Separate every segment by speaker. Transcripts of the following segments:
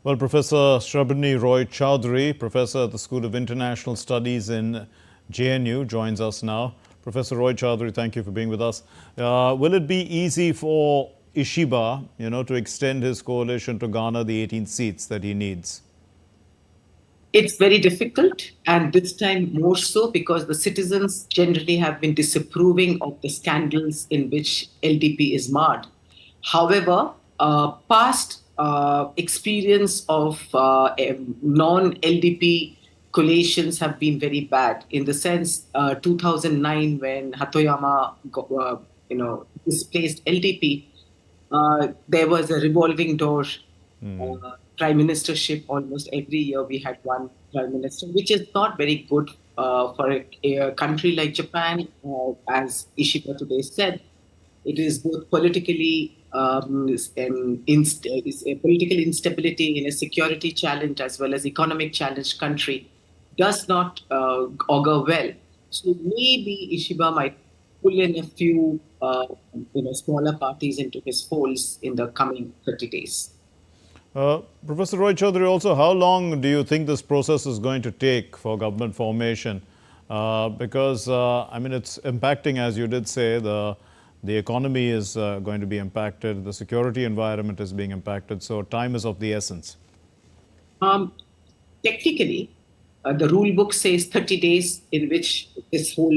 Speaker 1: Well, Professor Shrabani Roy Chowdhury, professor at the School of International Studies in JNU, joins us now. Professor Roy Chowdhury, thank you for being with us. Will it be easy for Ishiba, to extend his coalition to garner the 18 seats that he needs?
Speaker 2: It's very difficult, and this time more so because the citizens generally have been disapproving of the scandals in which LDP is marred. However, past experience of non-LDP coalitions have been very bad. In the sense, 2009 when Hatoyama, displaced LDP, there was a revolving door prime ministership. Almost every year we had one prime minister, which is not very good for a country like Japan. As Ishiba today said, it is both politically is a political instability in a security challenge as well as economic challenge country does not augur well. So maybe Ishiba might pull in a few smaller parties into his folds in the coming 30 days.
Speaker 1: Professor Roy Chowdhury, also, how long do you think this process is going to take for government formation? Because, it's impacting, as you did say, the economy is going to be impacted, the security environment is being impacted, so time is of the essence.
Speaker 2: Technically, the rule book says 30 days in which this whole,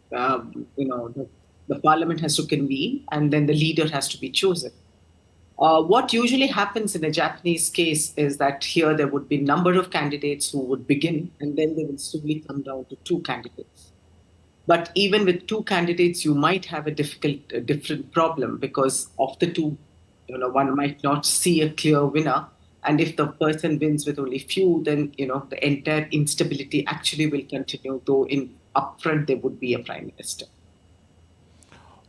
Speaker 2: the parliament has to convene and then the leader has to be chosen. What usually happens in a Japanese case is that here there would be a number of candidates who would begin, and then they will slowly come down to two candidates. But even with two candidates, you might have a different problem because of the two, one might not see a clear winner. And if the person wins with only few, then, the entire instability actually will continue, though in upfront there would be a prime minister.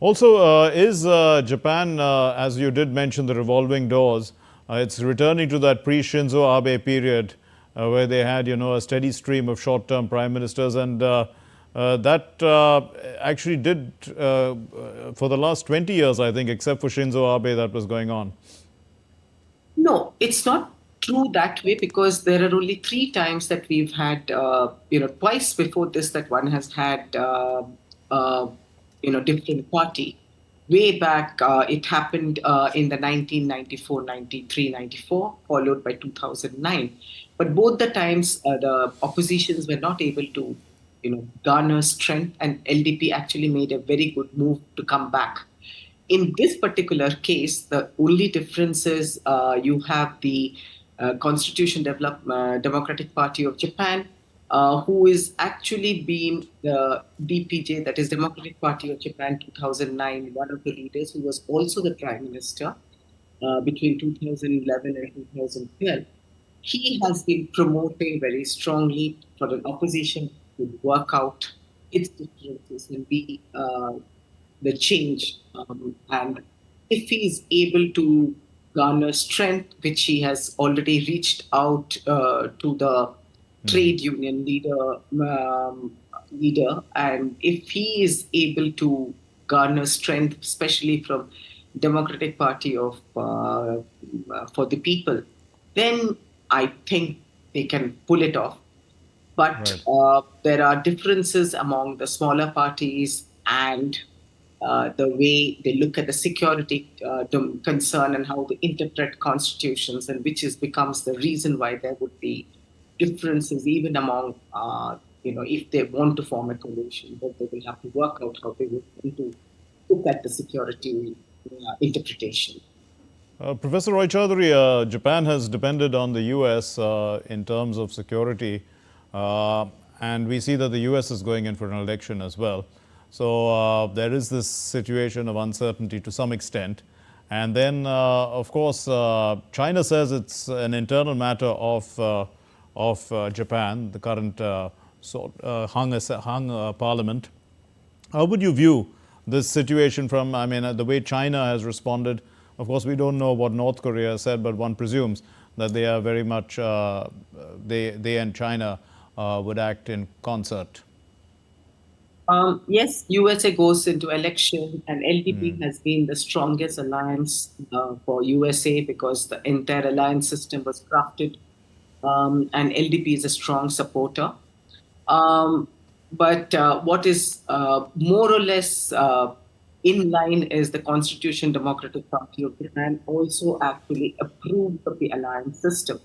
Speaker 1: Also, is Japan, as you did mention, the revolving doors, it's returning to that pre-Shinzo Abe period where they had, a steady stream of short-term prime ministers, and that actually did, for the last 20 years, I think, except for Shinzo Abe, that was going on.
Speaker 2: No, it's not true that way because there are only 3 times that we've had, twice before this that one has had different party. Way back, it happened in the 1994, 93, 94, followed by 2009. But both the times, the oppositions were not able to, garner strength, and LDP actually made a very good move to come back. In this particular case, the only difference is you have the Democratic Party of Japan, who is actually been the DPJ, that is Democratic Party of Japan 2009, one of the leaders who was also the prime minister between 2011 and 2012. He has been promoting very strongly for an opposition to work out its differences and be the change. And if he is able to garner strength, which he has already reached out to the trade union leader, and if he is able to garner strength, especially from Democratic Party of for the People, then I think they can pull it off. But there are differences among the smaller parties and the way they look at the security concern and how they interpret constitutions, and which becomes the reason why there would be differences even among, if they want to form a coalition, but they will have to work out how they would want to look at the security interpretation.
Speaker 1: Professor Roy Chowdhury, Japan has depended on the US in terms of security, and we see that the US is going in for an election as well. So there is this situation of uncertainty to some extent. And then, of course, China says it's an internal matter of Japan, the current hung parliament. How would you view this situation from, the way China has responded? Of course, we don't know what North Korea has said, but one presumes that they are very much, they and China would act in concert.
Speaker 2: Yes, USA goes into election, and LDP
Speaker 1: Mm.
Speaker 2: has been the strongest alliance for USA because the entire alliance system was crafted, and LDP is a strong supporter. Um, but what is more or less in line is the Constitution Democratic Party of Japan also actually approved of the alliance system.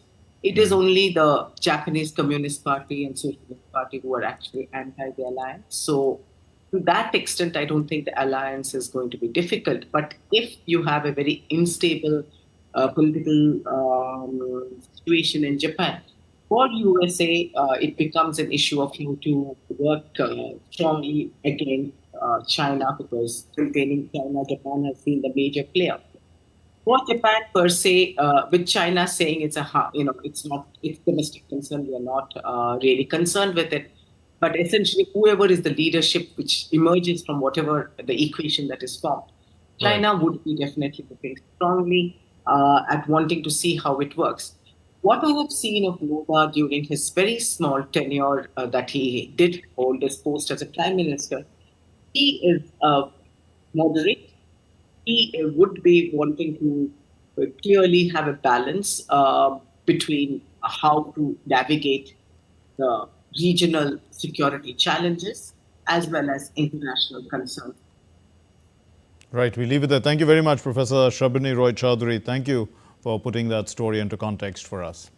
Speaker 2: It is
Speaker 1: Mm.
Speaker 2: only the Japanese Communist Party and Socialist Party who are actually anti the alliance. So, to that extent, I don't think the alliance is going to be difficult. But if you have a very unstable political situation in Japan, for USA, it becomes an issue of how to work strongly against China because containing China, Japan has been the major player. For Japan per se, with China saying it's it's not it's domestic concern, we are not really concerned with it. But essentially, whoever is the leadership which emerges from whatever the equation that is formed,
Speaker 1: Right.
Speaker 2: China would be definitely looking strongly at wanting to see how it works. What I have seen of Noda during his very small tenure that he did hold this post as a prime minister, he is moderate. He would be wanting to clearly have a balance between how to navigate the regional security challenges as well as international concerns.
Speaker 1: Right. We leave it there. Thank you very much, Professor Shabini Roy Chowdhury. Thank you for putting that story into context for us.